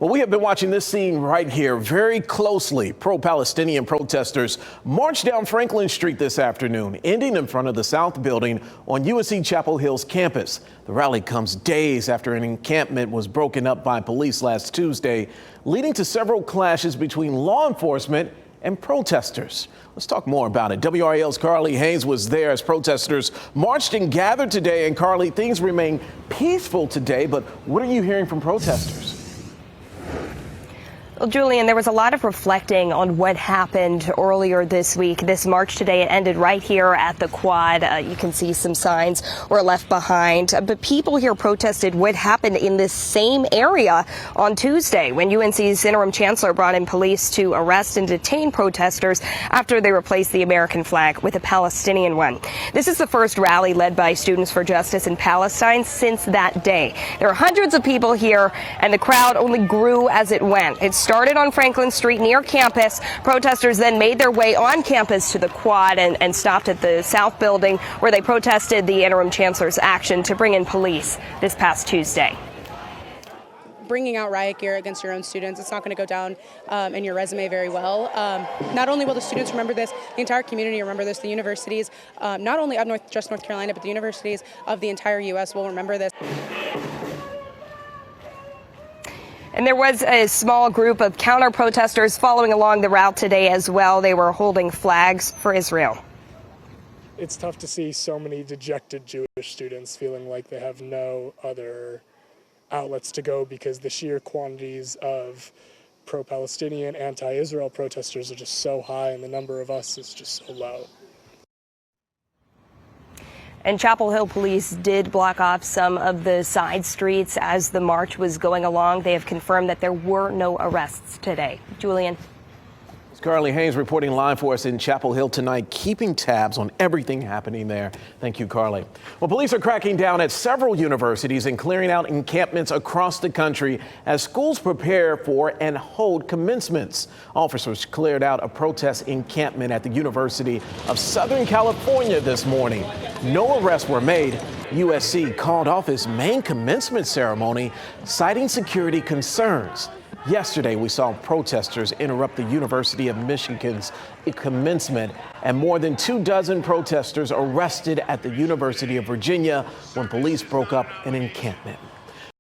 Well, we have been watching this scene right here very closely. Pro-Palestinian protesters marched down Franklin Street this afternoon, ending in front of the South Building on UNC Chapel Hill's campus. The rally comes days after an encampment was broken up by police last Tuesday, leading to several clashes between law enforcement and protesters. Let's talk more about it. WRAL's Carly Haynes was there as protesters marched and gathered today. And Carly, things remain peaceful today, but what are you hearing from protesters? Well, Julian, there was a lot of reflecting on what happened earlier this week. This march today, it ended right here at the quad. You can see some signs were left behind. But people here protested what happened in this same area on Tuesday when UNC's interim chancellor brought in police to arrest and detain protesters after they replaced the American flag with a Palestinian one. This is the first rally led by Students for Justice in Palestine since that day. There are hundreds of people here, and the crowd only grew as it went. It started on Franklin Street near campus. Protesters then made their way on campus to the quad and stopped at the South Building, where they protested the interim chancellor's action to bring in police this past Tuesday. Bringing out riot gear against your own students, it's not going to go down in your resume very well. Not only will the students remember this, the entire community remember this, the universities, not only of North Carolina, but the universities of the entire U.S. will remember this. And there was a small group of counter-protesters following along the route today as well. They were holding flags for Israel. It's tough to see so many dejected Jewish students feeling like they have no other outlets to go because the sheer quantities of pro-Palestinian, anti-Israel protesters are just so high and the number of us is just so low. And Chapel Hill police did block off some of the side streets as the march was going along. They have confirmed that there were no arrests today. Julian. Carly Haynes reporting live for us in Chapel Hill tonight, keeping tabs on everything happening there. Thank you, Carly. Well, police are cracking down at several universities and clearing out encampments across the country as schools prepare for and hold commencements. Officers cleared out a protest encampment at the University of Southern California this morning. No arrests were made. USC called off its main commencement ceremony, citing security concerns. Yesterday, we saw protesters interrupt the University of Michigan's commencement, and more than 24 protesters arrested at the University of Virginia when police broke up an encampment.